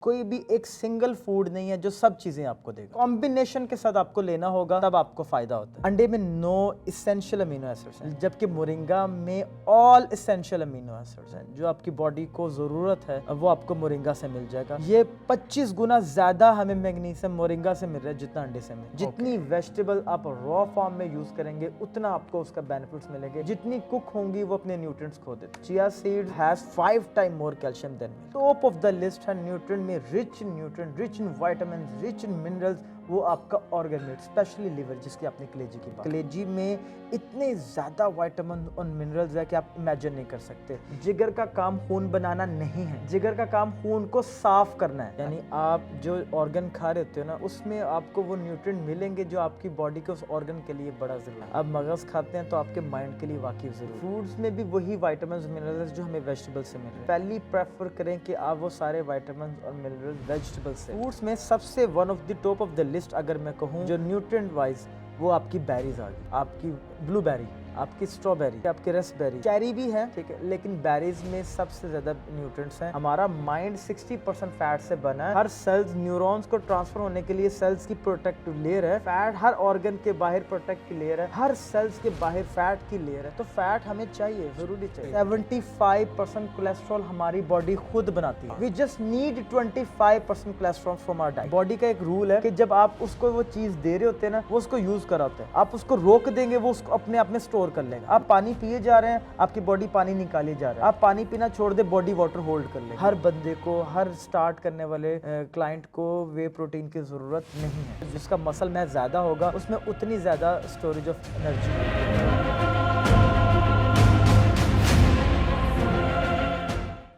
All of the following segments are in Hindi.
कोई भी एक सिंगल फूड नहीं है जो सब चीजें आपको देगा। कॉम्बिनेशन के साथ आपको लेना होगा, तब आपको फायदा होता है। अंडे में 9 इसेंशियल अमीनो एसिड्स हैं, जबकि मोरिंगा में ऑल इसेंशियल अमीनो एसिड्स हैं। जो आपकी बॉडी को जरूरत है वो आपको मोरिंगा से मिल जाएगा। ये 25 गुना ज्यादा हमें मैग्नीशियम मोरिंगा से मिल रहा है जितना अंडे से मिल रहा है। जितनी वेजिटेबल आप रॉ फॉर्म में यूज करेंगे उतना आपको उसका बेनिफिट्स मिलेंगे। जितनी कुक होंगी वो अपने न्यूट्रिएंट्स खो देती है। Chia seed has 5 time more calcium than milk. Top of the list है न्यूट्रिएंट में rich in nutrient, rich in vitamin, rich in minerals. वो आपका ऑर्गन मीट, स्पेशली लिवर, जिसकी आपने कलेजी की बात। कलेजी में इतने ज्यादा विटामिन और मिनरल्स है कि आप इमेजिन नहीं कर सकते। जिगर का काम खून बनाना नहीं है, जिगर का काम खून को साफ करना है। यानी आप जो ऑर्गन खा रहे होते हो ना, उसमें आपको वो न्यूट्रिएंट मिलेंगे जो आपकी बॉडी के उस ऑर्गन के लिए बड़ा जरूरी है। आप मगज खाते हैं तो आपके माइंड के लिए वाकई जरूरी है। फ्रूट्स में भी वही विटामिन मिनरल्स जो हमें वेजिटेबल से मिल रहे हैं। पहली प्रेफर करें कि आप वो सारे विटामिन और मिनरल्स वेजिटेबल से। फ्रूट्स में सबसे one of the top of the list अगर मैं कहूँ जो न्यूट्रिएंट वाइज, वो आपकी बेरीज आ गई। आपकी ब्लूबेरी, आपकी स्ट्रॉबेरी, आपकी रसबेरी, चेरी भी है, ठीक है, लेकिन बेरीज में सबसे ज्यादा न्यूट्रिएंट्स हैं। हमारा माइंड 60% फैट से बना है। हर सेल्स न्यूरॉन्स को ट्रांसफर होने के लिए सेल्स की प्रोटेक्टिव लेयर है। फैट हर ऑर्गन के बाहर प्रोटेक्टिव लेयर है, हर सेल्स के बाहर फैट की लेयर है। तो फैट हमें चाहिए, जरूरी चाहिए। 75% कोलेस्ट्रॉल हमारी बॉडी खुद बनाती है। We just need 25% cholesterol from our diet. Body का एक रूल है कि जब आप उसको वो चीज दे रहे होते हैं ना, वो उसको यूज कराते हैं। आप उसको रोक देंगे, वो उसको अपने आप में स्टोर कर लेगा। आप पानी पिए जा रहे हैं, आपकी बॉडी पानी निकाले जा रहा है। आप पानी पीना छोड़ दे, बॉडी वाटर होल्ड कर लेगा। हर बंदे को, हर स्टार्ट करने वाले क्लाइंट को वे प्रोटीन की जरूरत नहीं है। जिसका मसल मैस ज्यादा होगा उसमें उतनी ज्यादा स्टोरेज ऑफ एनर्जी।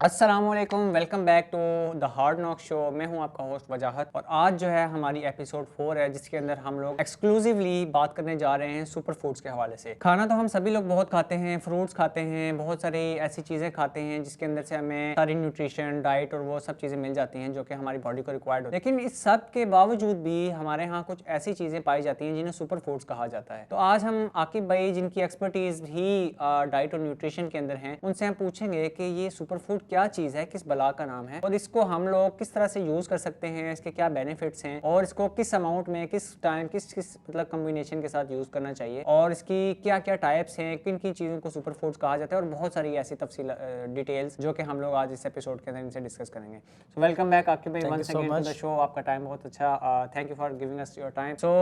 अस्सलामुअलैकुम, welcome back to the hard knock show. मैं हूं आपका होस्ट वजाहत और आज जो है हमारी एपिसोड 4 है, जिसके अंदर हम लोग एक्सक्लूसिवली बात करने जा रहे हैं सुपर फूड्स के हवाले से। खाना तो हम सभी लोग बहुत खाते हैं, फ्रूट्स खाते हैं, बहुत सारी ऐसी चीज़ें खाते हैं जिसके अंदर से हमें सारी न्यूट्रिशन, डाइट और वो सब चीज़ें मिल जाती हैं जो कि हमारी बॉडी को रिक्वायर्ड होती है। लेकिन इस सब के बावजूद भी हमारे यहाँ कुछ ऐसी चीज़ें पाई जाती हैं जिन्हें सुपर फूड्स कहा जाता है। तो आज हम आकिब भाई, जिनकी एक्सपर्टीज भी डाइट और न्यूट्रिशन के अंदर है, उनसे हम पूछेंगे कि ये सुपर फूड क्या चीज है, किस बला का नाम है और इसको हम लोग किस तरह से यूज कर सकते हैं, इसके क्या बेनिफिट्स हैं और इसको किस अमाउंट में, किस टाइम, किस मतलब कॉम्बिनेशन के साथ यूज करना चाहिए और इसकी क्या क्या टाइप्स हैं, किन किन चीजों को सुपर फूड्स कहा जाता है और बहुत सारी ऐसी तफसील डिटेल्स जो कि हम लोग आज इस एपिसोड के अंदर इनसे डिस्कस करेंगे। सो वेलकम बैक आकिब भाई, once again to the show. आपका टाइम बहुत अच्छा, thank you for giving us your time. So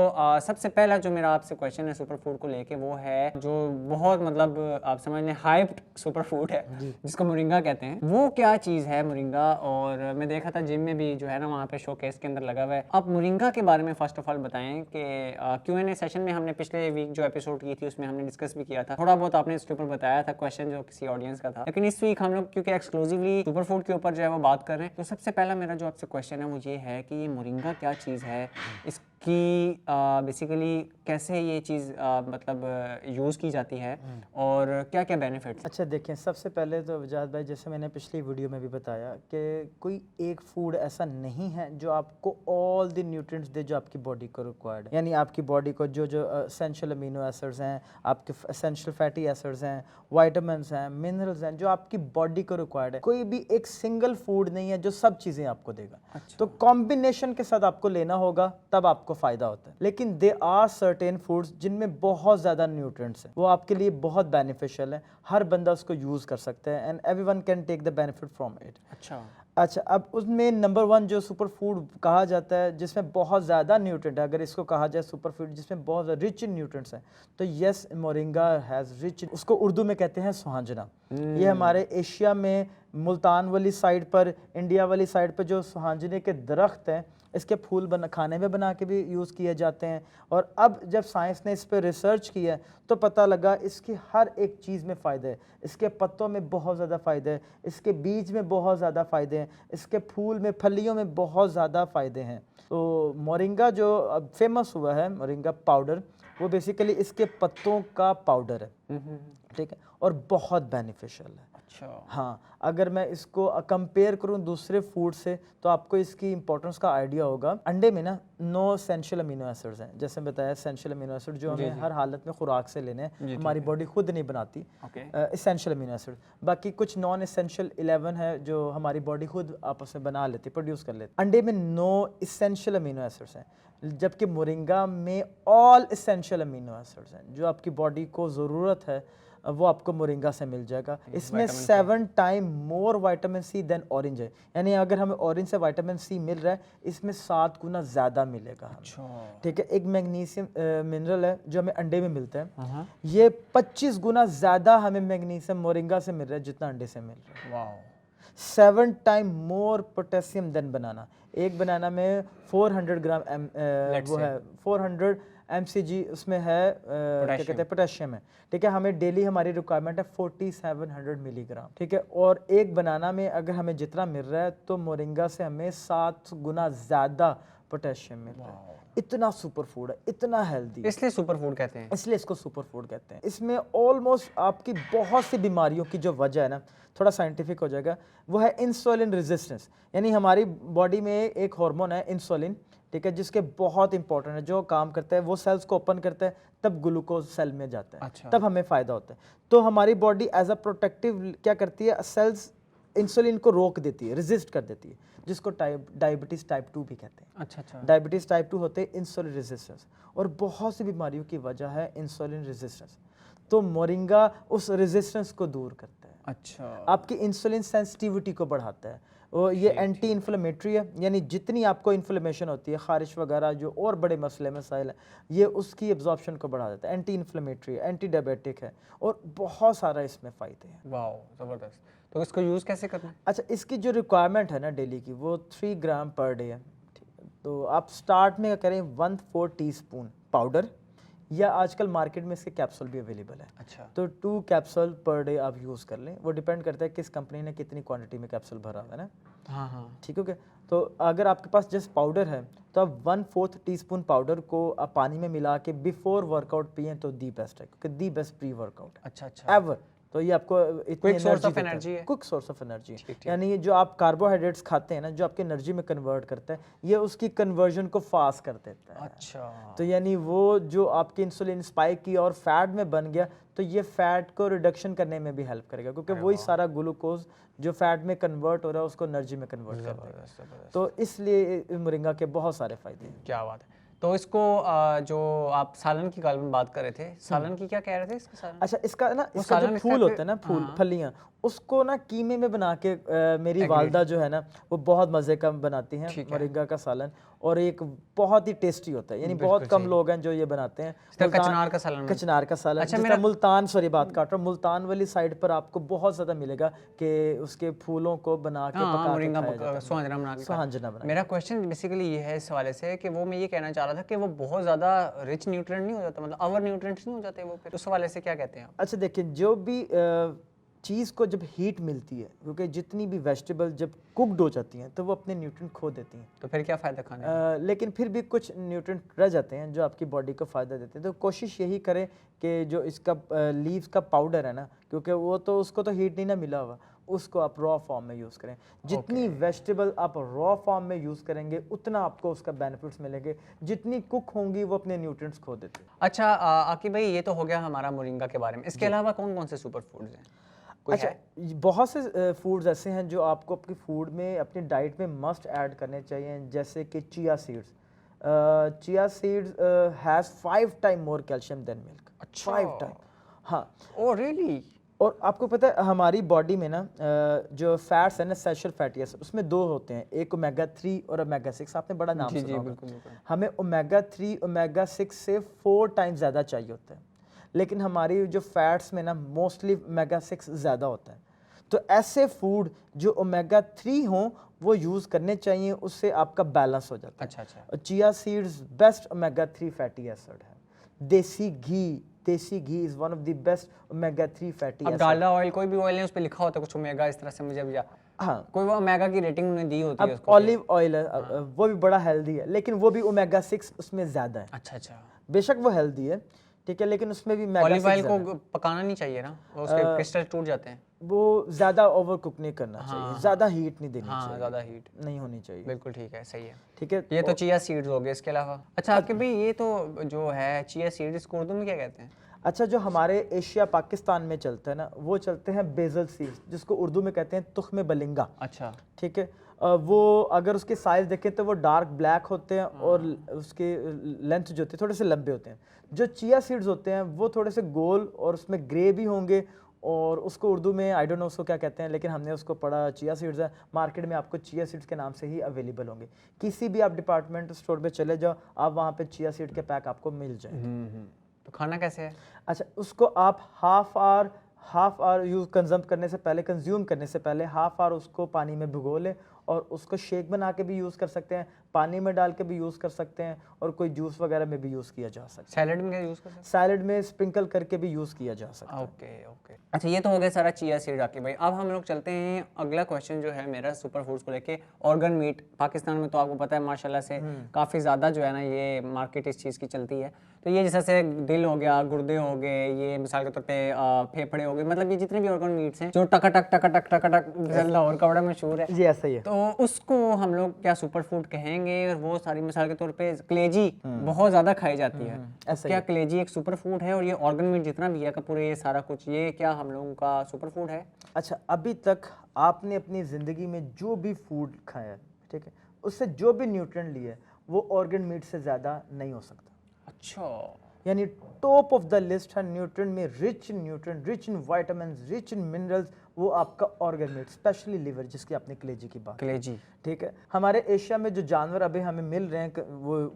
सबसे पहला जो मेरा आपसे क्वेश्चन है सुपर फूड को लेके, वो है जो बहुत मतलब आप समझ लें हाइप्ड सुपर फूड है जिसको मोरिंगा कहते हैं। वो क्या चीज़ है मोरिंगा? और मैं देखा था जिम में भी जो है ना, वहाँ पे शोकेस के अंदर लगा हुआ है। आप मोरिंगा के बारे में फर्स्ट ऑफ ऑल बताएं कि Q&A सेशन में हमने पिछले वीक जो एपिसोड की थी उसमें हमने डिस्कस भी किया था, थोड़ा बहुत आपने इसके ऊपर बताया था क्वेश्चन जो किसी ऑडियंस का था। लेकिन इस वीक हम लोग क्योंकि एक्सक्लूसिवली सुपर फूड के ऊपर जो है वो बात कर रहे हैं, तो सबसे पहला मेरा जो आपसे क्वेश्चन है वो ये है कि ये मोरिंगा क्या चीज़ है, इसकी बेसिकली कैसे ये चीज़ मतलब यूज़ की जाती है और क्या क्या बेनिफिट्स। अच्छा देखें, सबसे पहले तो वजाहत भाई, जैसे मैंने पिछली वीडियो में भी बताया कि कोई एक फूड ऐसा नहीं है जो आपको ऑल द न्यूट्रिएंट्स दे जो आपकी बॉडी को रिक्वायर्ड है। यानी आपकी बॉडी को जो जो एसेंशियल अमीनो एसिड्स हैं, आपके एसेंशियल फैटी एसिड्स हैं, विटामिन्स हैं, मिनरल्स हैं, जो आपकी बॉडी को रिक्वायर्ड है, कोई भी एक सिंगल फूड नहीं है जो सब चीज़ें आपको देगा। अच्छा। तो कॉम्बिनेशन के साथ आपको लेना होगा, तब आपको फायदा होता है। लेकिन दे आर सर्टेन फूड्स जिनमें बहुत ज़्यादा न्यूट्रिएंट्स हैं, वो आपके लिए बहुत बेनिफिशियल है। हर बंदा उसको यूज़ कर सकता है and everyone can take the benefit from it. अच्छा, अब उसमें नंबर 1 जो सुपर फूड कहा जाता है जिसमें बहुत ज़्यादा न्यूट्रिएंट है, अगर इसको कहा जाए सुपर फूड जिसमें बहुत रिच इन न्यूट्रिएंट्स हैं, तो यस, मोरिंगा हैज़ रिच। उसको उर्दू में कहते हैं सुहांजना। ये हमारे एशिया में मुल्तान वाली साइड पर, इंडिया वाली साइड पर जो सुहांजने के दरख्त हैं, इसके फूल खाने में बना के भी यूज़ किए जाते हैं। और अब जब साइंस ने इस पर रिसर्च किया तो पता लगा इसकी हर एक चीज़ में फ़ायदे हैं। इसके पत्तों में बहुत ज़्यादा फ़ायदे हैं, इसके बीज में बहुत ज़्यादा फ़ायदे हैं, इसके फूल में, फलियों में बहुत ज़्यादा फ़ायदे हैं। तो मोरिंगा जो अब फेमस हुआ है, मोरिंगा पाउडर, वो बेसिकली इसके पत्तों का पाउडर है, ठीक है, और बहुत बेनिफिशियल है। अच्छा। हाँ, अगर मैं इसको कंपेयर करूँ दूसरे फूड से तो आपको इसकी इंपॉर्टेंस का आइडिया होगा। अंडे में ना 9 एसेंशियल अमीनो एसिड्स हैं, जैसे बताया एसेंशियल अमीनो एसिड जो हमें हर हालत में खुराक से लेने हैं, हमारी बॉडी खुद नहीं बनाती एसेंशियल अमीनो एसिड। बाकी कुछ नॉन एसेंशियल 11 है जो हमारी बॉडी खुद आपस में बना लेती, प्रोड्यूस कर लेती। अंडे में 9 एसेंशियल अमीनो एसिड्स हैं, जबकि मोरिंगा में ऑल एसेंशियल अमीनो एसिड्स हैं। जो आपकी बॉडी को ज़रूरत है वो आपको मोरिंगा से मिल जाएगा। इसमें 7 time more vitamin C than orange है, यानी अगर हमें ऑरेंज से विटामिन सी मिल रहा है, इसमें 7 गुना ज़्यादा मिलेगा हमें। ठीक है। एक मैग्नीशियम मिनरल है जो हमें अंडे में मिलता है, ये 25 गुना ज़्यादा हमें मैग्नीशियम मोरिंगा से मिल रहा है जितना अंडे से मिल रहा है। 7 टाइम मोर पोटेशियम देन बनाना। एक बनाना में 400 ग्राम वो है 400 mcg उसमें है क्या कहते हैं पोटेशियम है। ठीक है। हमें डेली हमारी रिक्वायरमेंट है 4700 मिलीग्राम। ठीक है। और एक बनाना में अगर हमें जितना मिल रहा है तो मोरिंगा से हमें 7 गुना ज़्यादा पोटेशियम मिल रहा है। इतना सुपर फूड है, इतना हेल्दी, इसलिए सुपर फूड कहते हैं। इसलिए इसको सुपर फूड कहते हैं। इसमें ऑलमोस्ट आपकी बहुत सी बीमारियों की जो वजह है ना, थोड़ा साइंटिफिक हो जाएगा, वो है इंसुलिन रेजिस्टेंस। यानी हमारी बॉडी में एक हार्मोन है इंसुलिन, ठीक है, जिसके बहुत इंपॉर्टेंट है, जो काम करता है वो सेल्स को ओपन करता है, तब ग्लूकोज सेल में जाता है। अच्छा। तब हमें फ़ायदा होता है। तो हमारी बॉडी एज अ प्रोटेक्टिव क्या करती है, सेल्स इंसुलिन को रोक देती है, रेजिस्ट कर देती है, जिसको डायबिटीज़ टाइप 2 भी कहते हैं। अच्छा। डायबिटीज़ टाइप 2 होते हैं इंसुलिन रेजिस्टेंस, और बहुत सी बीमारियों की वजह है इंसुलिन रेजिस्टेंस। तो मोरिंगा उस रेजिस्टेंस को दूर करता है। अच्छा। आपकी इंसुलिन सेंसिटिविटी को बढ़ाता है। और ये एंटी इन्फ्लेमेटरी है, यानी जितनी आपको इन्फ्लेमेशन होती है, खारिश वगैरह जो और बड़े मसले मसाइल हैं, ये उसकी एब्जॉर्प्शन को बढ़ा देता है। एंटी इन्फ्लेमेटरी है, एंटी डायबिटिक है, और बहुत सारा इसमें फ़ायदे हैं। वाह, ज़बरदस्त। तो इसको यूज़ कैसे करना है? अच्छा, इसकी जो रिक्वायरमेंट है ना डेली की, वो 3 ग्राम पर डे है। तो आप स्टार्ट में करें 1/4 टीस्पून पाउडर, या आजकल मार्केट में इसके कैप्सूल भी अवेलेबल है। अच्छा। तो 2 कैप्सूल पर डे आप यूज़ कर लें। वो डिपेंड करता है किस कंपनी ने कितनी क्वांटिटी में कैप्सूल भरा हुआ है ना। हाँ। ठीक है। तो अगर आपके पास जस्ट पाउडर है तो आप 1/4 टीस्पून पाउडर को आप पानी में मिला के बिफोर वर्कआउट पिए तो दी बेस्ट है, क्योंकि दी बेस्ट प्री वर्कआउट। अच्छा। एवर। तो ये आपको इतनी सोर्स ऑफ एनर्जी है, क्विक सोर्स ऑफ एनर्जी, यानी जो आप कार्बोहाइड्रेट्स खाते हैं ना, जो आपकी एनर्जी में कन्वर्ट करता है, ये उसकी कन्वर्जन को फास्ट कर देता है। अच्छा। तो यानी वो जो आपकी इंसुलिन स्पाइक की और फैट में बन गया, तो ये फैट को रिडक्शन करने में भी हेल्प करेगा, क्योंकि वही सारा ग्लूकोज जो फैट में कन्वर्ट हो रहा है उसको एनर्जी में कन्वर्ट कर देगा। तो इसलिए मोरिंगा के बहुत सारे फायदे हैं। क्या बात है। तो इसको जो आप सालन की में बात कर रहे थे, सालन की क्या कह रहे थे इसका सालन? अच्छा, इसका ना, इसका जो फूल होता है ना, फलियां, उसको ना कीमे में बना के मेरी वालदा जो है ना, वो बहुत मज़े का बनाती हैं मोरिंगा का सालन, और एक बहुत ही टेस्टी होता है। यानी बहुत कम लोग हैं जो ये बनाते हैं। कचनार का सालन। कचनार का सालन। अच्छा, मेरा मुल्तान, सॉरी बात काट रहा हूँ, मुल्तान वाली साइड पर आपको बहुत ज़्यादा मिलेगा कि उसके फूलों को बना के सुहांजना बना। मेरा क्वेश्चन बेसिकली ये है इस हवाले से कि वो मैं ये कहना चाह रहा था कि वो बहुत ज़्यादा रिच न्यूट्रिएंट नहीं हो जाता, मतलब ओवर न्यूट्रिएंट्स नहीं हो जाते वो, फिर उस हवाले से क्या कहते हैं आप? अच्छा देखिए, जो भी चीज़ को जब हीट मिलती है, क्योंकि जितनी भी वेजिटेबल जब कुकड हो जाती हैं तो वो अपने न्यूट्रिएंट खो देती हैं, तो फिर क्या फ़ायदा खाने लेकिन फिर भी कुछ न्यूट्रिएंट रह जाते हैं जो आपकी बॉडी को फ़ायदा देते हैं। तो कोशिश यही करें कि जो इसका लीव्स का पाउडर है ना, क्योंकि वो तो उसको तो हीट नहीं ना मिला हुआ, उसको आप रॉ फॉर्म में यूज़ करें। जितनी वेजिटेबल आप रॉ फॉर्म में यूज़ करेंगे उतना आपको उसका बेनिफिट्स मिलेंगे, जितनी कुक होंगी वो अपने न्यूट्रिएंट्स खो देते हैं। अच्छा आकिब भाई, ये तो हो गया हमारा मोरिंगा के बारे में, इसके अलावा कौन कौन से सुपर फूड्स हैं? अच्छा, बहुत से फूड्स ऐसे हैं जो आपको अपनी फूड में, अपनी डाइट में मस्ट ऐड करने चाहिए, जैसे कि chia seeds. Chia seeds has 5 time more calcium than milk. 5 time. हाँ। Oh really? और आपको पता है हमारी बॉडी में ना जो फैट्स है ना, एसेंशियल फैटी एसिड, उसमें 2 होते हैं, एक ओमेगा 3 और ओमेगा 6। आपने बड़ा नाम सुना होगा। हमें ओमेगा 3 ओमेगा 6 से 4 टाइम ज़्यादा चाहिए होता है, लेकिन हमारी जो फैट्स में ना मोस्टली ओमेगा 6 ज़्यादा होता है। तो ऐसे फूड जो ओमेगा 3 हों वो यूज़ करने चाहिए, उससे आपका बैलेंस हो जाता है। अच्छा। और chia seeds best omega 3 fatty acid है। Desi ghee is one of the best omega 3 fatty acid. अब डालडा ऑयल, कोई भी ऑयल है, उस पे लिखा होता है कुछ ओमेगा, इस तरह से मुझे भी हाँ, कोई वो ओमेगा की रेटिंग उन्हें दी होती है। ऑलिव ऑयल है, वो भी बड़ा हेल्दी है, लेकिन वो भी ओमेगा 6 उसमें ज़्यादा है। अच्छा। बेशक वो हेल्दी है, ठीक है, लेकिन उसमें भी ऑलिव ऑयल को पकाना नहीं चाहिए ना, उसके क्रिस्टल टूट जाते हैं। वो ज़्यादा ओवर कुक नहीं करना चाहिए, ज़्यादा हीट नहीं देनी हाँ चाहिए, ज़्यादा हीट नहीं होनी चाहिए। बिल्कुल ठीक है, सही है। ठीक है, ये तो चिया सीड्स हो गए, इसके अलावा अच्छा आपके भाई ये तो जो है चिया सीड्स, इसको उर्दू में क्या कहते हैं? अच्छा जो हमारे एशिया पाकिस्तान में चलता है ना, वो चलते हैं बेजल सीड्स, जिसको उर्दू में कहते हैं तुख्म बलिंगा। अच्छा ठीक है, वो अगर उसके साइज देखें तो वो डार्क ब्लैक होते हैं और उसके लेंथ जो होती है थोड़े से लंबे होते हैं। जो चिया सीड्स होते हैं वो थोड़े से गोल और उसमें ग्रे भी होंगे, और उसको उर्दू में आई डोंट नो उसको क्या कहते हैं, लेकिन हमने उसको पढ़ा चिया सीड्स है। मार्केट में आपको चिया सीड्स के नाम से ही अवेलेबल होंगे, किसी भी आप डिपार्टमेंट स्टोर पे चले जाओ, आप वहाँ पे चिया सीड के पैक आपको मिल जाएंगे। तो खाना कैसे है? अच्छा, उसको आप हाफ आवर यूज कंज्यूम करने से पहले हाफ आवर उसको पानी में भिगो लें, और उसको शेक बना के भी यूज़ कर सकते हैं, पानी में डाल के भी यूज़ कर सकते हैं, और कोई जूस वगैरह में भी यूज़ किया जा सकता है। सैलड में क्या यूज़ कर सकते सैलड में स्प्रिंकल करके भी यूज़ किया जा सकता है। Okay okay. अच्छा ये तो हो गया सारा चिया सीड आके भाई। अब हम लोग चलते हैं अगला क्वेश्चन जो है मेरा सुपर फूड्स को लेके, ऑर्गन मीट। पाकिस्तान में तो आपको पता है माशाल्लाह से काफ़ी ज़्यादा जो है ना ये मार्केट इस चीज़ की चलती है। तो ये जैसे से दिल हो गया, गुर्दे हो गए, ये मिसाल के तौर पे फेफड़े हो गए, मतलब ये जितने भी ऑर्गन मीट्स हैं जो टक लाहौर का बड़ा मशहूर है, जी ऐसा ही है। तो उसको हम लोग क्या सुपर फूड कहेंगे? और वो सारी मिसाल के तौर पे कलेजी बहुत ज़्यादा खाई जाती है, ऐसा क्या कलेजी एक सुपर फूड है? और ये ऑर्गन मीट जितना भी है का पूरे ये सारा कुछ, ये क्या हम लोगों का सुपर फूड है? अच्छा, अभी तक आपने अपनी ज़िंदगी में जो भी फूड खाया है, ठीक है, उससे जो भी न्यूट्रिएंट लिए वो ऑर्गन मीट से ज़्यादा नहीं हो सकता। अच्छा, यानी टॉप ऑफ द लिस्ट है न्यूट्रिएंट में, rich in vitamin, rich in minerals, वो आपका ऑर्गन मीट, स्पेशली लिवर, जिसकी आपने कलेजी की बात की। कलेजी ठीक है, हमारे एशिया में जो जानवर अभी हमें मिल रहे हैं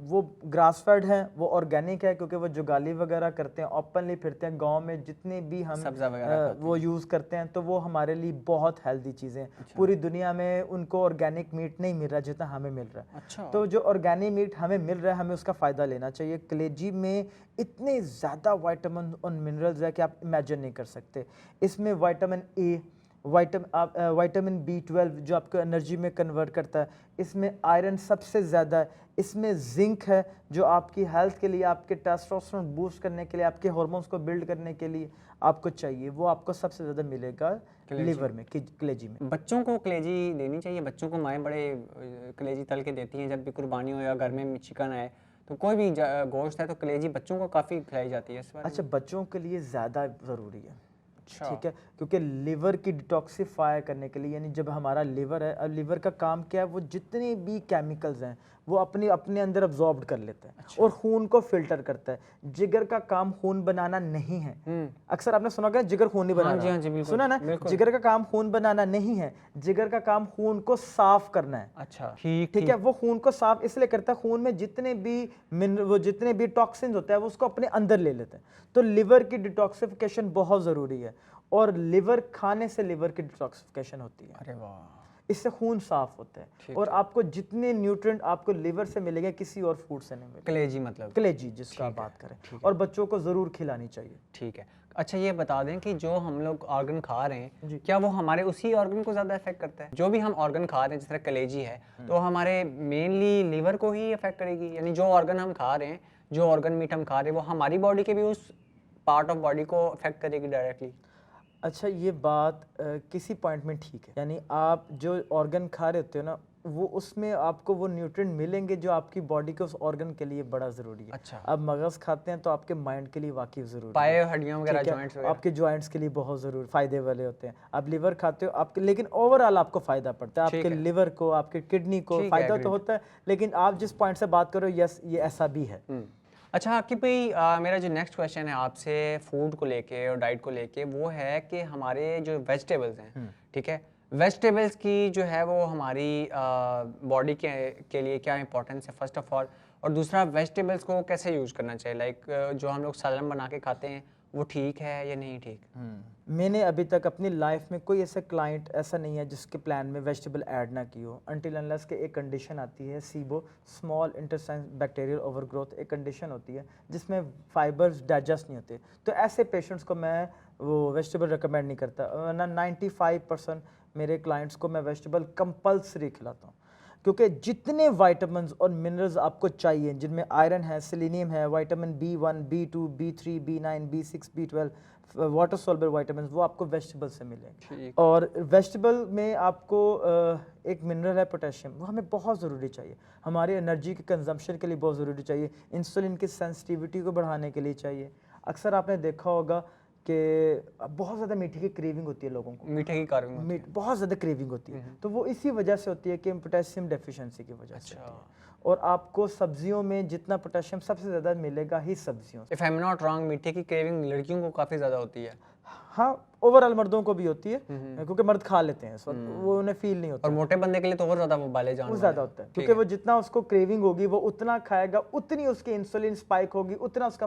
वो ग्रास फेड हैं, वो ऑर्गेनिक है, क्योंकि वो जुगाली वगैरह करते हैं, ओपनली फिरते हैं गांव में, जितने भी हम सब्ज़ा वगैरह वो यूज़ करते हैं, तो वो हमारे लिए बहुत हेल्दी चीज़ें हैं। पूरी दुनिया में उनको ऑर्गेनिक मीट नहीं मिल रहा जितना हमें मिल रहा है। अच्छा, तो जो ऑर्गेनिक मीट हमें मिल रहा है, हमें उसका फ़ायदा लेना चाहिए। कलेजी में इतने ज़्यादा विटामिन और मिनरल्स है कि आप इमेजिन नहीं कर सकते। इसमें विटामिन ए, विटामिन B12 जो आपको एनर्जी में कन्वर्ट करता है, इसमें आयरन सबसे ज़्यादा है, इसमें जिंक है जो आपकी हेल्थ के लिए, आपके टेस्टोस्टेरोन बूस्ट करने के लिए, आपके हार्मोन्स को बिल्ड करने के लिए आपको चाहिए, वो आपको सबसे ज़्यादा मिलेगा लिवर में, कलेजी में। बच्चों को कलेजी देनी चाहिए? बच्चों को माएँ बड़े कलेजी तल के देती हैं, जब भी कुर्बानी हो या घर में चिकन आए, तो कोई भी गोश्त है तो कलेजी बच्चों को काफ़ी खिलाई जाती है। इस बारे में अच्छा, बच्चों के लिए ज़्यादा ज़रूरी है। अच्छा, ठीक है, क्योंकि लिवर की डिटॉक्सिफाई करने के लिए, यानी जब हमारा लिवर है, अब लिवर का काम क्या है, वो जितने भी केमिकल्स हैं वो अपने अंदर अब्जॉर्ब कर लेता है। अच्छा। और खून को फिल्टर करता है। जिगर का काम खून बनाना नहीं है। अक्सर आपने सुना होगा जिगर खून नहीं बनाना। हाँ जी, बिल्कुल, सुना ना, जिगर का काम खून बनाना नहीं है, जिगर का काम खून को साफ करना है। अच्छा, ठीक ठीक है, वो खून को साफ इसलिए करता है, खून में जितने भी टॉक्सिन्स होते हैं वो उसको अपने अंदर ले लेते हैं। तो लिवर की डिटॉक्सिफिकेशन बहुत ज़रूरी है, और लिवर खाने से लिवर की डिटॉक्सिफिकेशन होती है। अरे वाह, इससे खून साफ होता है, और आपको जितने न्यूट्रिएंट आपको लिवर से मिलेंगे किसी और फूड से नहीं मिलेंगे। कलेजी मतलब कलेजी जिसका आप बात करें, और बच्चों को ज़रूर खिलानी चाहिए। ठीक है। अच्छा ये बता दें कि जो हम लोग ऑर्गन खा रहे हैं, क्या वो हमारे उसी ऑर्गन को ज़्यादा इफेक्ट करता है? जो भी हम ऑर्गन खा रहे हैं, जिस तरह कलेजी है, तो हमारे मेनली लिवर को ही इफेक्ट करेगी? यानी जो ऑर्गन हम खा रहे हैं, जो ऑर्गन मीट हम खा रहे हैं, वो हमारी बॉडी के भी उस पार्ट ऑफ बॉडी को इफेक्ट करेगी डायरेक्टली? अच्छा, ये बात किसी पॉइंट में ठीक है, यानी आप जो ऑर्गन खा रहे होते हो ना, वो उसमें आपको वो न्यूट्रिएंट मिलेंगे जो आपकी बॉडी के उस ऑर्गन के लिए बड़ा ज़रूरी है। अच्छा, आप मगज़ खाते हैं तो आपके माइंड के लिए वाकई ज़रूरी है। पाए हड्डियों वगैरह, ठीक है, जॉइंट्स वगैरह, आपके जॉइंट्स के लिए बहुत ज़रूरी फ़ायदे वाले होते हैं। आप लिवर खाते हो आपके, लेकिन ओवरऑल आपको फ़ायदा पड़ता है, आपके लिवर को, आपके किडनी को फ़ायदा तो होता है, लेकिन आप जिस पॉइंट से बात करो, यस ये ऐसा भी है। अच्छा आकिब भाई, मेरा जो नेक्स्ट क्वेश्चन है आपसे फूड को लेके और डाइट को लेके, वो है कि हमारे जो वेजिटेबल्स हैं, ठीक है, वेजिटेबल्स की जो है वो हमारी बॉडी के लिए क्या इंपॉर्टेंस है फर्स्ट ऑफ ऑल, और दूसरा वेजिटेबल्स को कैसे यूज़ करना चाहिए? लाइक जो हम लोग सालन बना के खाते हैं वो ठीक है या नहीं ठीक? मैंने अभी तक अपनी लाइफ में कोई ऐसा क्लाइंट ऐसा नहीं है जिसके प्लान में वेजिटेबल ऐड ना की हो, अनटिल अनलेस के एक कंडीशन आती है SIBO, small intestine bacterial overgrowth, एक कंडीशन होती है जिसमें फाइबर्स डाइजेस्ट नहीं होते। तो ऐसे पेशेंट्स को मैं वो वेजिटेबल रिकमेंड नहीं करता, वरना 95% मेरे क्लाइंट्स को मैं वेजिटेबल कंपल्सरी खिलाता हूँ, क्योंकि जितने विटामिन्स और मिनरल्स आपको चाहिए, जिनमें आयरन है, सेलेनियम है, vitamin B1, B2, B3, B9, B6, B12, water soluble vitamin वो आपको वेजिटेबल से मिलेंगे। ठीक। और वेजिटेबल में आपको एक मिनरल है पोटेशियम, वो हमें बहुत ज़रूरी चाहिए, हमारी एनर्जी के कंजम्पशन के लिए बहुत ज़रूरी चाहिए, इंसुलिन की सेंसिटिविटी को बढ़ाने के लिए चाहिए। अक्सर आपने देखा होगा कि बहुत ज़्यादा मीठे की क्रेविंग होती है लोगों को, मीठे की कार्विंग होती मीठ बहुत ज़्यादा क्रेविंग होती है, तो वो इसी वजह से होती है कि पोटेशियम डेफिशिएंसी की वजह से होती है। और आपको सब्जियों में जितना पोटेशियम सबसे ज़्यादा मिलेगा ही सब्जियों से। If I am not wrong, मीठे की क्रेविंग लड़कियों को काफ़ी ज़्यादा होती है। हाँ, ओवरऑल मर्दों को भी होती है, क्योंकि मर्द खा लेते हैं इस वक्त, वो उन्हें फील नहीं होता, और मोटे बंदे के लिए तो और ज़्यादा वो बाले जान वो ज़्यादा होता है, क्योंकि वो जितना उसको क्रेविंग होगी वो उतना खाएगा, उतनी उसकी इंसुलिन स्पाइक होगी, उतना उसका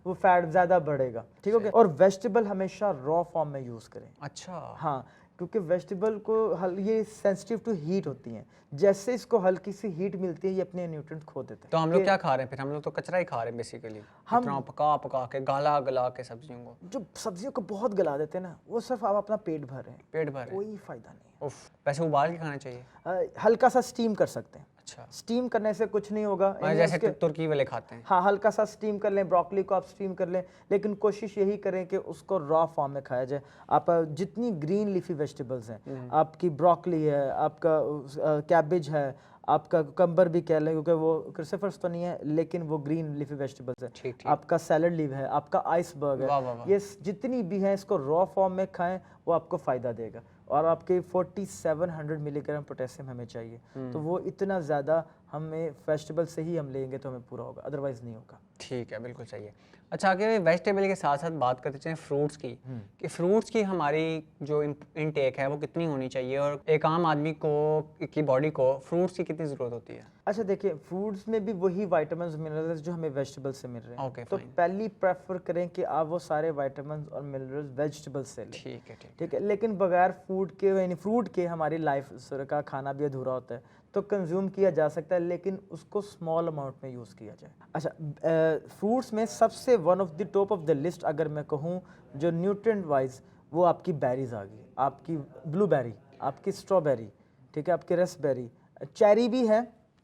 वो फैट ज़्यादा बढ़ेगा। ठीक है। और वेजिटेबल हमेशा रॉ फॉर्म में यूज़ करें। अच्छा। हाँ, क्योंकि वेजिटेबल को ये सेंसिटिव टू हीट होती हैं, जैसे इसको हल्की सी हीट मिलती है ये अपने न्यूट्रिएंट खो देते हैं। तो हम लोग क्या खा रहे हैं फिर? हम लोग तो कचरा ही खा रहे हैं बेसिकली, इतना पका पका के गला गला के सब्जियों को। जो सब्जियों को बहुत गला देते हैं ना, वो सिर्फ आप अपना पेट भर रहे हैं, पेट भर है। कोई फायदा नहीं उफ, वैसे उबाल के खाना चाहिए। है। हल्का सा स्टीम कर सकते हैं, अच्छा, स्टीम करने से कुछ नहीं होगा, मतलब जैसे तुर्की वाले खाते हैं। हाँ, हल्का सा स्टीम कर लें, ब्रोकली को आप स्टीम कर लें, लेकिन कोशिश यही करें कि उसको रॉ फॉर्म में खाया जाए। आप जितनी ग्रीन लीफी वेजिटेबल्स हैं, आपकी ब्रोकली है, आपका कैबेज है, आपका कुकम्बर भी कह लें, क्योंकि वो क्रूसीफरस तो नहीं है लेकिन वो ग्रीन लीफी वेजिटेबल्स है, ठीक ठीक। आपका सैलड लीव है, आपका आइसबर्ग वाह वाह वाह। है, ये जितनी भी हैं इसको रॉ फॉर्म में खाएं, वो आपको फ़ायदा देगा। और आपके 4700 मिलीग्राम पोटेशियम हमें चाहिए, तो वो इतना ज़्यादा हमें वेजिटेबल से ही हम लेंगे तो हमें पूरा होगा, अदरवाइज़ नहीं होगा। ठीक है, बिल्कुल सही है। अच्छा, आगे वेजिटेबल के साथ साथ बात करते चलें फ्रूट्स की, कि फ्रूट्स की हमारी जो इनटेक है वो कितनी होनी चाहिए, और एक आम आदमी को की बॉडी को फ्रूट्स की कितनी ज़रूरत होती है? अच्छा देखिए, फ्रूट्स में भी वही विटामिन्स मिनरल्स जो हमें वेजिटेबल से मिल रहे हैं। ओके, तो पहली प्रेफर करें कि आप वो सारे विटामिन्स और मिनरल्स वेजिटेबल से लें। ठीक है ठीक। ठीक है, लेकिन बगैर फूड के यानी फ्रूट के हमारी लाइफ का खाना भी अधूरा होता है, तो कंज्यूम किया जा सकता है, लेकिन उसको स्मॉल अमाउंट में यूज़ किया जाए। अच्छा, फ्रूट्स में सबसे one of the top of the list अगर मैं कहूँ जो न्यूट्रिएंट वाइज, वो आपकी बेरीज आ गई, आपकी ब्लूबेरी, आपकी स्ट्रॉबेरी, ठीक है, आपकी रसबेरी, चेरी भी है,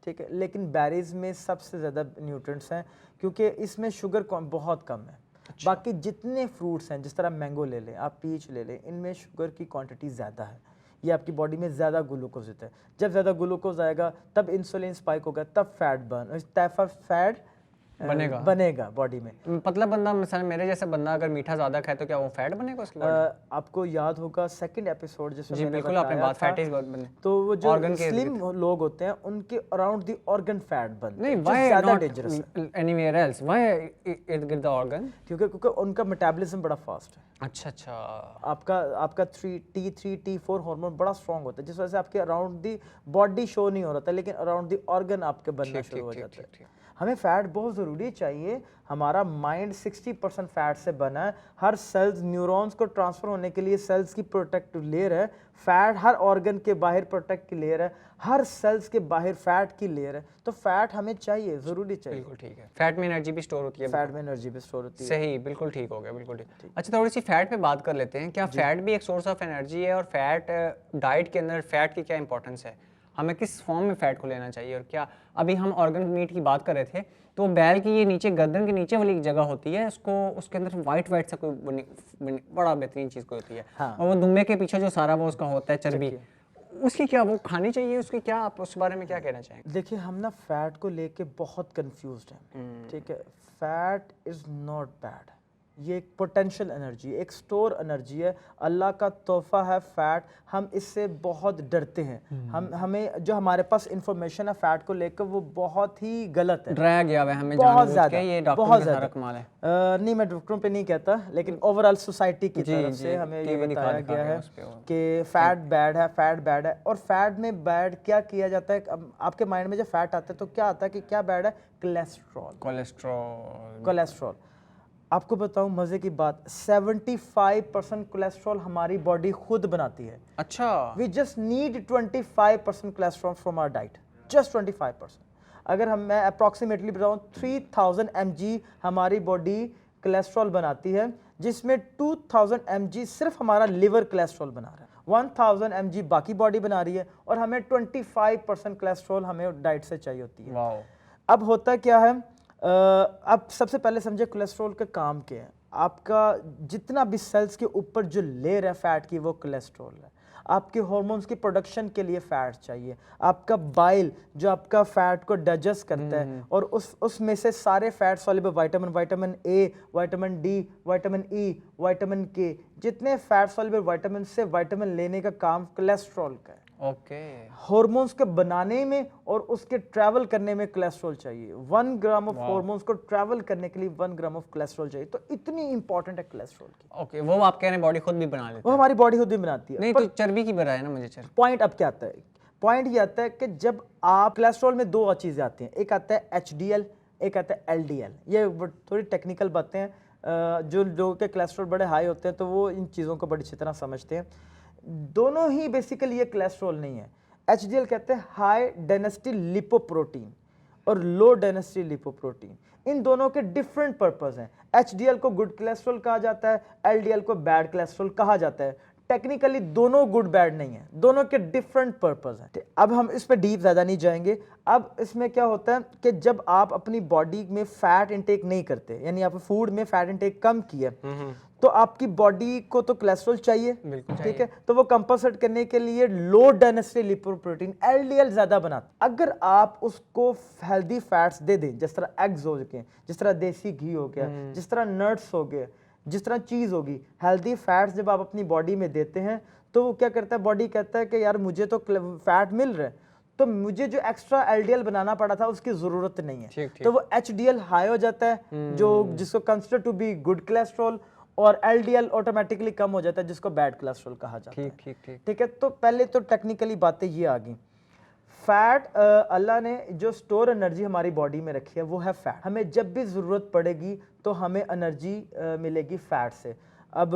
ठीक है, लेकिन बेरीज में सबसे ज़्यादा न्यूट्रिएंट्स हैं, क्योंकि इसमें शुगर बहुत कम है। अच्छा। बाकी जितने फ्रूट्स हैं, जिस तरह मैंगो ले लें, आप पीच ले लें, इनमें शुगर की क्वांटिटी ज़्यादा है, ये आपकी बॉडी में ज़्यादा ग्लूकोज देता है। जब ज़्यादा ग्लूकोज आएगा तब इंसुलिन स्पाइक होगा, तब फैट बनेगा बॉडी में। मतलब बंदा, मिसाल मेरे जैसा बंदा अगर मीठा ज़्यादा खाए तो क्या वो फैट बनेगा उसकी बॉडी? आपको याद होगा सेकंड एपिसोड जिसमें जी बिल्कुल, आपने बात फैटी बने, तो वो जो स्लिम लोग होते हैं उनके अराउंड द ऑर्गन फैट बनते हैं, जो ज़्यादा डेंजरस है। Anywhere else, why it get the organ? क्योंकि उनका मेटाबॉलिज्म बड़ा फास्ट है। अच्छा अच्छा। आपका T3 T4 हार्मोन बड़ा स्ट्रांग होता है, जिस वजह से आपके अराउंड दी बॉडी शो नहीं हो रहा था, लेकिन अराउंड दी ऑर्गन आपके बनना शुरू हो जाते हैं। हमें फैट बहुत ज़रूरी चाहिए, हमारा माइंड 60% फैट से बना है, हर सेल्स न्यूरॉन्स को ट्रांसफ़र होने के लिए सेल्स की प्रोटेक्टिव लेयर है, फैट हर ऑर्गन के बाहर प्रोटेक्ट की लेयर है, हर सेल्स के बाहर फैट की लेयर है, तो फैट हमें चाहिए, ज़रूरी चाहिए। बिल्कुल ठीक है। फैट में एनर्जी भी स्टोर होती है। फैट में एनर्जी भी स्टोर होती है। सही, बिल्कुल ठीक हो गया, बिल्कुल ठीक। अच्छा, थोड़ी सी फैट पे बात कर लेते हैं। क्या फैट भी एक सोर्स ऑफ एनर्जी है, और फैट डाइट के अंदर फैट की क्या इंपॉर्टेंस है? हमें किस फॉर्म में फ़ैट को लेना चाहिए? और क्या अभी हम ऑर्गन मीट की बात कर रहे थे, तो बैल की ये नीचे गर्दन के नीचे वाली जगह होती है, उसको उसके अंदर वाइट सा कोई बड़ा बेहतरीन चीज़ कोई होती है। हाँ। और वो दुम्बे के पीछे जो सारा वो उसका होता है चर्बी, उसकी क्या वो खानी चाहिए? उसकी क्या, आप उस बारे में क्या कहना चाहेंगे? देखिए, हम ना फैट को लेके बहुत कंफ्यूज्ड हैं। ठीक है, फैट इज़ नॉट बैड, ये एक पोटेंशियल एनर्जी, एक स्टोर एनर्जी है, अल्लाह का तोहफा है फैट। हम इससे बहुत डरते हैं, हमें जो हमारे पास इंफॉर्मेशन है फैट को लेकर वो बहुत ही गलत है, डराया गया है हमें बहुत ज़्यादा, ये बहुत ज़्यादा कमाल है। नहीं, मैं डॉक्टरों पे नहीं कहता, लेकिन ओवरऑल सोसाइटी की तरफ से हमें ये बताया गया है कि फैट बैड है, फैट बैड है। और फैट में बैड क्या किया जाता है, आपके माइंड में जब फैट आता है तो क्या आता है कि क्या बैड है? कोलेस्ट्रॉल। आपको बताऊं मजे की बात, 75% कोलेस्ट्रॉल हमारी बॉडी खुद बनाती है। अच्छा। We just need 25% cholesterol from our diet, just 25%। अगर मैं अप्रॉक्सीमेटली बताऊं 3000 mg हमारी बॉडी कोलेस्ट्रॉल बनाती है, जिसमें 2000 mg सिर्फ हमारा लिवर कोलेस्ट्रॉल बना रहा है, 1000 mg बाकी बॉडी बना रही है, और हमें 25% कोलेस्ट्रॉल हमें डाइट से चाहिए होती है। अब होता क्या है, अब सबसे पहले समझे कोलेस्ट्रॉल का काम क्या है। आपका जितना भी सेल्स के ऊपर जो लेयर है फैट की वो कोलेस्ट्रॉल है। आपके हार्मोन्स की प्रोडक्शन के लिए फैट चाहिए। आपका बाइल जो आपका फैट को डाइजेस्ट करता है और उसमें से सारे fat soluble vitamin A, vitamin D, vitamin E, vitamin के, जितने फैट सॉल्युबल विटामिन से विटामिन लेने का काम कोलेस्ट्रॉल का है। ओके। हार्मोन्स के बनाने में और उसके ट्रैवल करने में कोलेस्ट्रॉल चाहिए। 1 ग्राम ऑफ हार्मोन्स को ट्रैवल करने के लिए 1 ग्राम ऑफ कोलेस्ट्रॉल चाहिए। तो इतनी इंपॉर्टेंट है कोलेस्ट्रॉल की। ओके, वो आप कह रहे हैं बॉडी खुद भी बना लेती वो हमारी बॉडी खुद ही बनाती है। है। नहीं तो चर्बी की बताया ना मुझे चर्बी। पॉइंट अब क्या आता है? पॉइंट ये आता है कि जब आप कोलेस्ट्रॉल में 2 चीजें आती हैं, एक आता है HDL, एक आता है LDL। ये थोड़ी टेक्निकल बातें हैं। जो लोगों के कोलेस्ट्रॉल बड़े हाई होते हैं तो वो इन चीज़ों को बड़ी अच्छी तरह समझते हैं। दोनों ही बेसिकली ये कोलेस्ट्रॉल नहीं है। HDL कहते हैं हाई डेंसिटी लिपोप्रोटीन और लो डेंसिटी लिपोप्रोटीन। इन दोनों के डिफरेंट पर्पस हैं। HDL को गुड कोलेस्ट्रॉल कहा जाता है, LDL को बैड कोलेस्ट्रॉल कहा जाता है। टेक्निकली दोनों गुड बैड नहीं है, दोनों के डिफरेंट पर्पस हैं। अब हम इस पे डीप ज़्यादा नहीं जाएंगे। अब इसमें क्या होता है कि जब आप अपनी बॉडी में फैट इंटेक नहीं करते, यानी आप फूड में फैट इंटेक कम किया, तो आपकी बॉडी को तो कोलेस्ट्रॉल चाहिए, ठीक है। तो वो कंपनसेट करने के लिए लो डेंसिटी लिपोप्रोटीन LDL ज्यादा बनाता। अगर आप उसको हेल्दी फैट्स दे दें, जिस तरह एग्स हो गए, जिस तरह देसी घी हो गया, जिस तरह नट्स हो गए, जिस तरह चीज़ होगी, हेल्दी फैट्स जब आप अपनी बॉडी में देते हैं तो वो क्या करता है, बॉडी कहता है कि यार मुझे तो फैट मिल रहा है, तो मुझे जो एक्स्ट्रा LDL बनाना पड़ा था उसकी ज़रूरत नहीं है। ठीक। तो वो HDL हाई हो जाता है, जो जिसको consider to be good cholesterol, और LDL ऑटोमेटिकली कम हो जाता है, जिसको बैड कोलेस्ट्रॉल कहा जाता है। ठीक है। तो पहले तो टेक्निकली बातें ये आ गई। फैट, अल्लाह ने जो स्टोर एनर्जी हमारी बॉडी में रखी है वो है फैट। हमें जब भी ज़रूरत पड़ेगी तो हमें एनर्जी मिलेगी फैट से। अब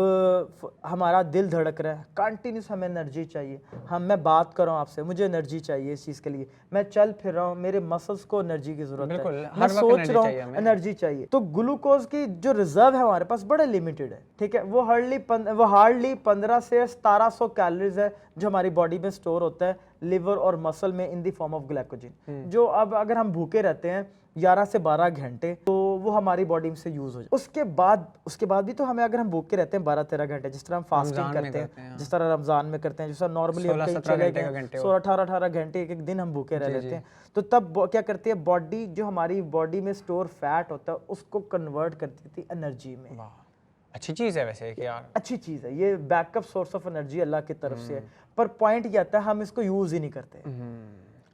हमारा दिल धड़क रहा है, कंटिन्यूस हमें एनर्जी चाहिए। मैं बात कर रहा हूँ आपसे, मुझे एनर्जी चाहिए इस चीज़ के लिए। मैं चल फिर रहा हूँ, मेरे मसल्स को एनर्जी की ज़रूरत है। मैं सोच रहा हूँ, एनर्जी चाहिए। तो ग्लूकोज की जो रिजर्व है हमारे पास बड़े लिमिटेड है, ठीक है। वो हार्डली 15 से 1700 कैलोरीज है जो हमारी बॉडी में स्टोर होता है लिवर और मसल में in the form of glycogen, जो अब अगर हम भूखे रहते हैं 11 से 12 घंटे तो वो हमारी बॉडी से यूज हो जाए। उसके बाद भी तो हमें, अगर हम भूखे रहते हैं 12-13 घंटे, जिस तरह हम फास्टिंग करते हैं, जिस तरह रमजान में करते हैं, जिस तरह नॉर्मली 16-18 घंटे एक दिन हम भूखे रह लेते हैं, तो तब क्या करती है बॉडी, जो हमारी बॉडी में स्टोर फैट होता है उसको कन्वर्ट कर देती है एनर्जी में। अच्छी चीज़ है वैसे कि यार, अच्छी चीज़ है, ये बैकअप सोर्स ऑफ एनर्जी अल्लाह की तरफ से है। पर पॉइंट ये आता है हम इसको यूज़ ही नहीं करते।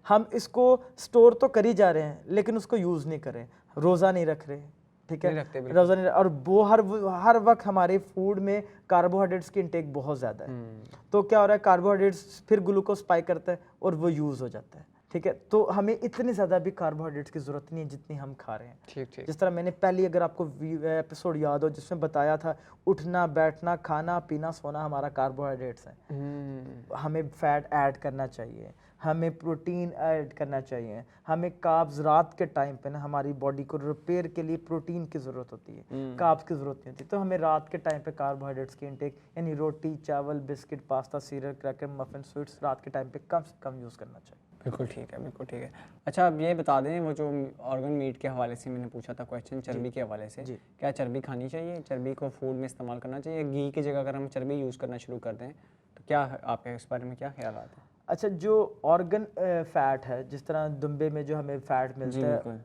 हम इसको स्टोर तो कर ही जा रहे हैं लेकिन उसको यूज़ नहीं कर रहे, रोज़ा नहीं रख रहे, ठीक है, रोज़ा नहीं। और वो हर वक्त हमारे फूड में कार्बोहाइड्रेट्स की इंटेक बहुत ज़्यादा है। तो क्या हो रहा है, कार्बोहाइड्रेट्स फिर ग्लूकोज स्पाइक करता है और वो यूज़ हो जाता है, ठीक है। तो हमें इतनी ज़्यादा भी कार्बोहाइड्रेट्स की ज़रूरत नहीं है जितनी हम खा रहे हैं। ठीक। जिस तरह मैंने पहले, अगर आपको एपिसोड याद हो, जिसमें बताया था उठना बैठना खाना पीना सोना हमारा कार्बोहाइड्रेट्स है। हमें फैट ऐड करना चाहिए, हमें प्रोटीन ऐड करना चाहिए, हमें कार्ब्स रात के टाइम पे ना, हमारी बॉडी को रिपेयर के लिए प्रोटीन की ज़रूरत होती है, कार्ब्स की ज़रूरत नहीं होती। तो हमें रात के टाइम पे कार्बोहाइड्रेट्स की इंटेक, यानी रोटी चावल biscuit pasta serial cracker muffin sweets रात के टाइम पे कम से कम यूज़ करना चाहिए। बिल्कुल ठीक है, बिल्कुल ठीक है। अच्छा, अब ये बता दें, वो जो ऑर्गन मीट के हवाले से मैंने पूछा था क्वेश्चन, चर्बी के हवाले से, क्या चर्बी खानी चाहिए? चर्बी को फूड में इस्तेमाल करना चाहिए? घी की जगह अगर हम चर्बी यूज़ करना शुरू कर दें तो क्या आपके इस बारे में क्या ख्याल आता है? अच्छा, जो ऑर्गन फैट है, जिस तरह दुम्बे में जो हमें फैट मिलता है,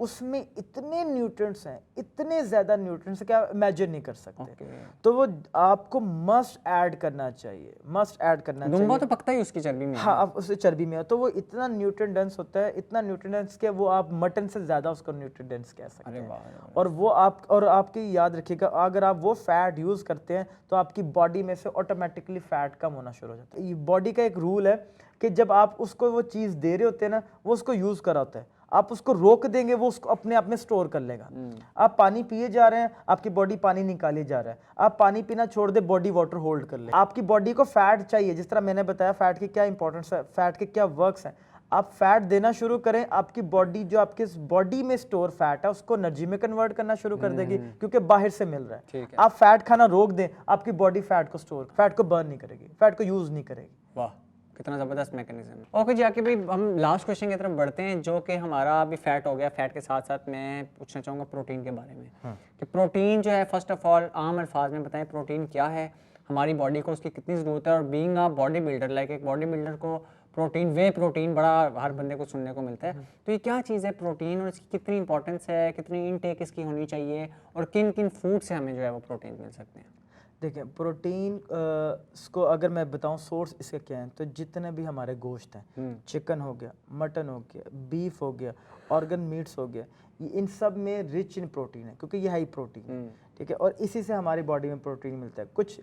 उसमें इतने न्यूट्रिएंट्स हैं, इतने ज़्यादा न्यूट्रिएंट्स क्या इमेजिन नहीं कर सकते। तो वो आपको मस्ट ऐड करना चाहिए, मस्ट ऐड करना चाहिए। दुम्बा तो पकता ही उसकी चर्बी में, हाँ, अब उससे चर्बी में है तो वो इतना न्यूट्रिएंट डेंस होता है, इतना न्यूट्रिएंट डेंस के वो आप मटन से ज़्यादा उसको न्यूट्रिएंट डेंस कह सकते हैं। और वो आपकी याद रखिएगा, अगर आप वो फैट यूज़ करते हैं तो आपकी बॉडी में से ऑटोमेटिकली फैट कम होना शुरू हो जाता है। ये बॉडी का एक रूल है कि जब आप उसको वो चीज़ दे रहे होते हैं ना, वो उसको यूज़ कर रहा होता है, आप उसको रोक देंगे वो उसको अपने आप में स्टोर कर लेगा। आप पानी पिए जा रहे हैं, आपकी बॉडी पानी निकाली जा रहा है, आप पानी पीना छोड़ दे, बॉडी वाटर होल्ड कर ले। आपकी बॉडी को फैट चाहिए, जिस तरह मैंने बताया फैट की क्या इंपॉर्टेंस है, फैट के क्या वर्क्स हैं। आप फैट देना शुरू करें, आपकी बॉडी जो आपके बॉडी में स्टोर फैट है उसको एनर्जी में कन्वर्ट करना शुरू कर देगी, क्योंकि बाहर से मिल रहा है। आप फैट खाना रोक दें, आपकी बॉडी फैट को बर्न नहीं करेगी, फैट को यूज नहीं करेगी। वाह, कितना ज़बरदस्त मैकेनिज्म। ओके जी, आके भाई हम लास्ट क्वेश्चन की तरफ बढ़ते हैं, जो कि हमारा अभी फैट हो गया। फैट के साथ साथ मैं पूछना चाहूँगा प्रोटीन के बारे में कि प्रोटीन जो है, फर्स्ट ऑफ ऑल आम अल्फाज में बताएं प्रोटीन क्या है, हमारी बॉडी को उसकी कितनी ज़रूरत है, और being a body builder, like एक बॉडी बिल्डर को प्रोटीन प्रोटीन बड़ा हर बंदे को सुनने को मिलता है, तो ये क्या चीज़ है प्रोटीन, और इसकी कितनी इंपॉर्टेंस है, कितनी इनटेक इसकी होनी चाहिए, और किन किन फूड से हमें जो है वो प्रोटीन मिल सकते हैं? देखिए प्रोटीन को अगर मैं बताऊं सोर्स इसके क्या है, तो जितने भी हमारे गोश्त हैं, चिकन हो गया, मटन हो गया, बीफ हो गया, ऑर्गन मीट्स हो गया, इन सब में रिच इन प्रोटीन है, क्योंकि ये हाई प्रोटीन है, ठीक है, और इसी से हमारी बॉडी में प्रोटीन मिलता है। कुछ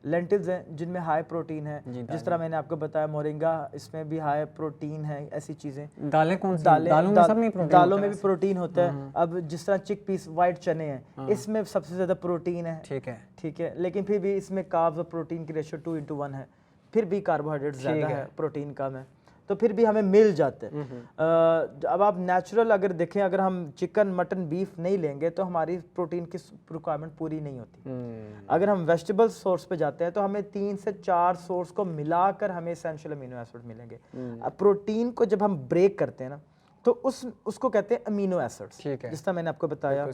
लेंटिल्स हैं जिनमें हाई प्रोटीन है, जिस तरह मैंने आपको बताया मोरिंगा, इसमें भी हाई प्रोटीन है। ऐसी चीज़ें दालें कौन सी? दालों में सब में प्रोटीन, दालों में भी वैसे? प्रोटीन होता है। अब जिस तरह चिक पीस वाइट चने हैं, इसमें सबसे ज़्यादा प्रोटीन है, ठीक है, लेकिन फिर भी इसमें कार्ब्स और प्रोटीन की रेशियो 2:1 है, फिर भी कार्बोहाइड्रेट ज़्यादा है, प्रोटीन कम है, तो फिर भी हमें मिल जाते हैं। अब आप नेचुरल अगर देखें, अगर हम चिकन मटन बीफ नहीं लेंगे तो हमारी प्रोटीन की रिक्वायरमेंट पूरी नहीं होती। अगर हम वेजिटेबल सोर्स पे जाते हैं तो हमें 3 से 4 सोर्स को मिलाकर हमें एसेंशियल अमीनो एसिड मिलेंगे। अब प्रोटीन को जब हम ब्रेक करते हैं ना, तो उसको कहते हैं अमीनो एसिड्स, जिस तरह मैंने आपको बताया,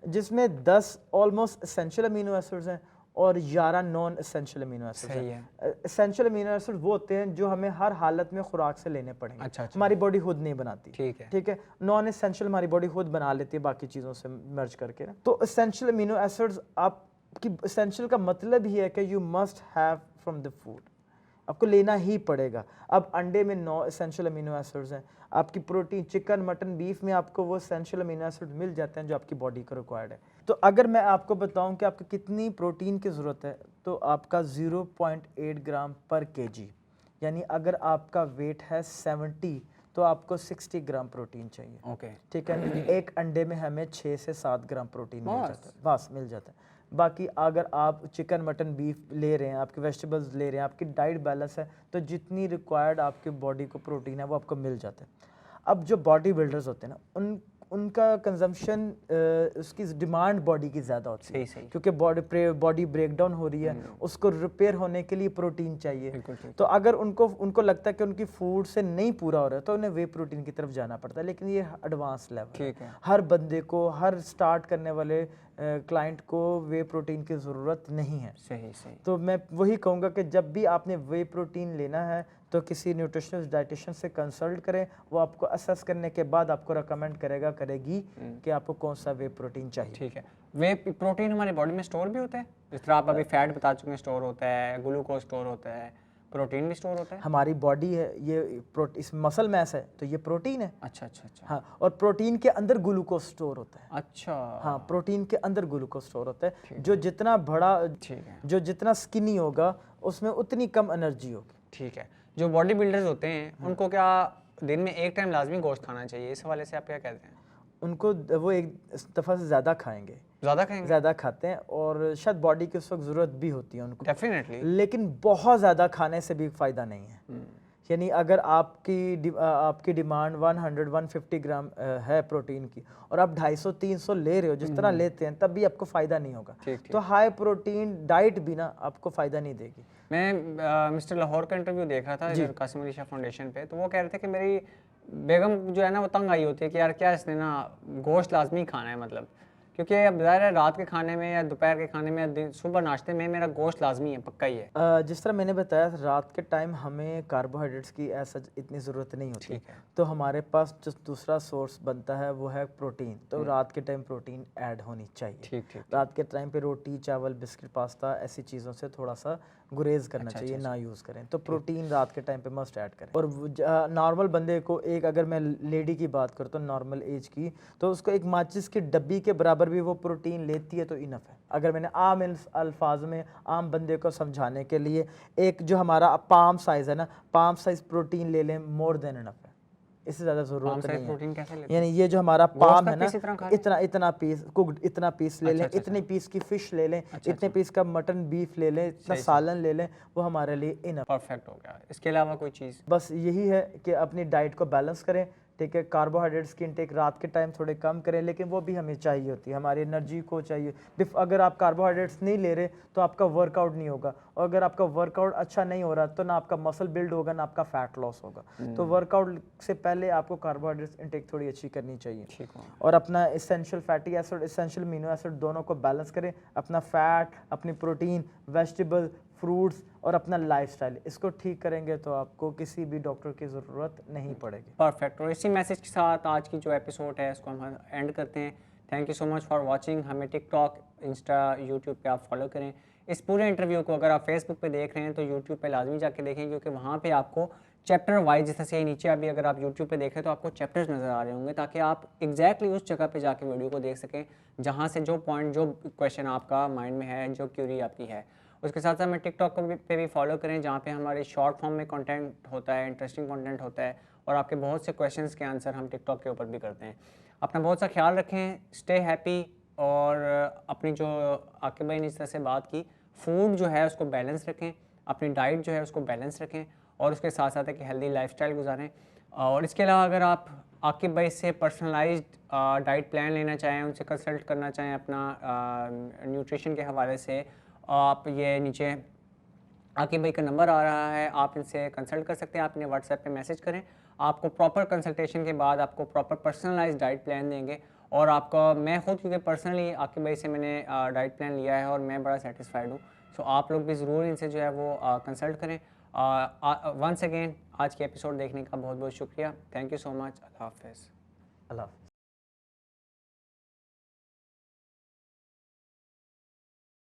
जिसमें 10 ऑलमोस्ट एसेंशियल अमीनो एसिड्स हैं और 11 नॉन एसेंशियल अमीनो एसिड्स हैं। एसेंशियल अमीनो एसिड वो होते हैं जो हमें हर हालत में खुराक से लेने पड़ेंगे। अच्छा। हमारी बॉडी खुद नहीं बनाती, ठीक है। नॉन एसेंशियल हमारी बॉडी खुद बना लेती है बाकी चीज़ों से मर्ज करके ना। तो एसेंशियल अमीनो एसिड्स, आपकी एसेंशियल का मतलब ही है कि you must have from the food, आपको लेना ही पड़ेगा। अब अंडे में 9 एसेंशियल अमीनो एसिड्स हैं, आपकी प्रोटीन चिकन मटन बीफ में आपको वो एसेंशियल अमीनो एसिड मिल जाते हैं जो आपकी बॉडी को रिक्वायर्ड है। तो अगर मैं आपको बताऊं कि आपको कितनी प्रोटीन की ज़रूरत है, तो आपका 0.8 ग्राम पर केजी, यानी अगर आपका वेट है 70 तो आपको 60 ग्राम प्रोटीन चाहिए। ओके, ठीक है। एक अंडे में हमें 6 से 7 ग्राम प्रोटीन मिल जाता है, बस मिल जाता है। बाकी अगर आप चिकन मटन बीफ ले रहे हैं, आपके वेजिटेबल्स ले रहे हैं, आपकी डाइट बैलेंस है, तो जितनी रिक्वायर्ड आपकी बॉडी को प्रोटीन है वो आपको मिल जाता है। अब जो बॉडी बिल्डर्स होते हैं ना, उनका कंजम्पशन, उसकी डिमांड बॉडी की ज़्यादा होती है, क्योंकि बॉडी ब्रेकडाउन हो रही है, उसको रिपेयर होने के लिए प्रोटीन चाहिए। तो अगर उनको लगता है कि उनकी फूड से नहीं पूरा हो रहा है, तो उन्हें वे प्रोटीन की तरफ जाना पड़ता है। लेकिन ये एडवांस लेवल है, हर बंदे को, हर स्टार्ट करने वाले क्लाइंट को वे प्रोटीन की ज़रूरत नहीं है। सही। तो मैं वही कहूँगा कि जब भी आपने वे प्रोटीन लेना है तो किसी न्यूट्रिशनिस्ट डाइटिशियन से कंसल्ट करें, वो आपको असेस करने के बाद आपको रेकमेंड करेगी कि आपको कौन सा वे प्रोटीन चाहिए। ठीक है। वे प्रोटीन हमारी बॉडी में स्टोर भी होता है, जिस तरह आप अभी फैट बता चुके हैं, स्टोर होता है, ग्लूकोज स्टोर होता है, प्रोटीन भी स्टोर होता है। हमारी बॉडी है ये इस मसल मैस है, तो ये प्रोटीन है। अच्छा। हाँ, और प्रोटीन के अंदर ग्लूकोज स्टोर होता है। अच्छा। हाँ, प्रोटीन के अंदर ग्लूकोज स्टोर होता है, जो जितना बड़ा, जो जितना स्किनी होगा उसमें उतनी कम एनर्जी होगी। ठीक है। जो बॉडी बिल्डर्स होते हैं उनको क्या दिन में एक टाइम लाजमी गोश्त खाना चाहिए? इस हवाले से आप क्या कहते हैं? उनको वो एक दफ़ा से ज़्यादा खाएंगे, ज़्यादा खाते हैं, और शायद बॉडी की उस वक्त ज़रूरत भी होती है उनको, डेफिनेटली, लेकिन बहुत ज़्यादा खाने से भी फ़ायदा नहीं है। यानी अगर आपकी डिमांड 100-150 ग्राम है प्रोटीन की, और आप 250-300 ले रहे हो जिस तरह लेते हैं, तब भी आपको फ़ायदा नहीं होगा। तो हाई प्रोटीन डाइट भी ना आपको फ़ायदा नहीं देगी। मैं मिस्टर लाहौर का इंटरव्यू देख रहा था कासिम अली शाह फाउंडेशन पे, तो वो कह रहे थे कि मेरी बेगम जो है ना वो तंग आई होती है कि यार क्या इसने ना गोश्त लाजमी खाना है, मतलब क्योंकि अब ज़ाहिर है रात के खाने में या दोपहर के खाने में या सुबह नाश्ते में मेरा गोश्त लाजमी है, पक्का ही है। जिस तरह मैंने बताया, रात के टाइम हमें कार्बोहाइड्रेट्स की ऐसा इतनी ज़रूरत नहीं होती, तो हमारे पास जो दूसरा सोर्स बनता है वो है प्रोटीन। तो रात के टाइम प्रोटीन ऐड होनी चाहिए। रात के टाइम पे रोटी चावल बिस्किट पास्ता ऐसी चीज़ों से थोड़ा सा गुरेज करना चाहिए, ना यूज़ करें। तो प्रोटीन रात के टाइम पे मस्ट ऐड करें। और नॉर्मल बंदे को, एक अगर मैं लेडी की बात करता हूँ नॉर्मल एज की, तो उसको एक माचिस की डब्बी के बराबर भी वो प्रोटीन लेती है तो इनफ है। अगर मैंने आम अल्फाज में आम बंदे को समझाने के लिए, एक जो हमारा पाम साइज़ है ना, पाम साइज़ प्रोटीन ले लें, मोर देन इनफ है, इससे ज़्यादा ज़रूरत नहीं है। प्रोटीन कैसे लेते हैं? यानी ये जो हमारा पाम है ना, इतना पीस कुक्ड, इतना पीस ले लें, इतने पीस की फ़िश ले लें, इतने पीस का मटन बीफ ले लें, इतना सालन ले लें, वो हमारे लिए इनफ, परफेक्ट हो गया। इसके अलावा कोई चीज़? बस यही है कि अपनी डाइट को बैलेंस करें, ठीक है। कार्बोहाइड्रेट्स की इंटेक रात के टाइम थोड़े कम करें, लेकिन वो भी हमें चाहिए होती है, हमारी एनर्जी को चाहिए। अगर आप कार्बोहाइड्रेट्स नहीं ले रहे तो आपका वर्कआउट नहीं होगा, और अगर आपका वर्कआउट अच्छा नहीं हो रहा तो ना आपका मसल बिल्ड होगा ना आपका फैट लॉस होगा। तो वर्कआउट से पहले आपको कार्बोहाइड्रेट्स इंटेक थोड़ी अच्छी करनी चाहिए, और अपना essential fatty acid, essential amino acid दोनों को बैलेंस करें। अपना फैट, अपनी प्रोटीन, वेजिटेबल, फ्रूट्स और अपना लाइफस्टाइल, इसको ठीक करेंगे तो आपको किसी भी डॉक्टर की ज़रूरत नहीं पड़ेगी। परफेक्ट। और इसी मैसेज के साथ आज की जो एपिसोड है इसको हम एंड करते हैं। Thank you so much for watching. हमें टिकटॉक, इंस्टा, यूट्यूब पे आप फॉलो करें। इस पूरे इंटरव्यू को अगर आप फेसबुक पे देख रहे हैं तो यूट्यूब पे लाजमी जाके देखें, क्योंकि वहाँ पे आपको चैप्टर वाइज, जैसे से नीचे अभी अगर आप यूट्यूब पे देखें तो आपको चैप्टर्स नज़र आ रहे होंगे, ताकि आप एग्जैक्टली उस जगह पे जाके वीडियो को देख सकें जहाँ से जो पॉइंट, जो क्वेश्चन आपका माइंड में है, जो क्यूरी आपकी है। उसके साथ साथ हमें टिकटॉक पे भी फॉलो करें, जहाँ पे हमारे शॉर्ट फॉर्म में कंटेंट होता है, इंटरेस्टिंग कंटेंट होता है, और आपके बहुत से क्वेश्चंस के आंसर हम टिकटॉक के ऊपर भी करते हैं। अपना बहुत सा ख्याल रखें, स्टे हैप्पी, और अपनी जो आकिब भाई ने इस तरह से बात की, फूड जो है उसको बैलेंस रखें, अपनी डाइट जो है उसको बैलेंस रखें, और उसके साथ साथ एक हेल्दी लाइफस्टाइल गुजारें। और इसके अलावा अगर आप आकिब भाई से पर्सनलाइज्ड डाइट प्लान लेना चाहें, उनसे कंसल्ट करना चाहें अपना न्यूट्रिशन के हवाले से, आप ये नीचे आकिब भाई का नंबर आ रहा है, आप इनसे कंसल्ट कर सकते हैं। आप इन्हें व्हाट्सएप पे मैसेज करें, आपको प्रॉपर कंसल्टेशन के बाद आपको प्रॉपर पर्सनलाइज्ड डाइट प्लान देंगे। और आपका, मैं खुद क्योंकि पर्सनली आकिब भाई से मैंने डाइट प्लान लिया है और मैं बड़ा सेटिस्फाइड हूँ, सो आप लोग भी ज़रूर इनसे जो है वो कंसल्ट करें। वंस अगेन आज की एपिसोड देखने का बहुत बहुत शुक्रिया। Thank you so much. अल्लाह हाफ़िज़। अल्लाह हाफ़िज़।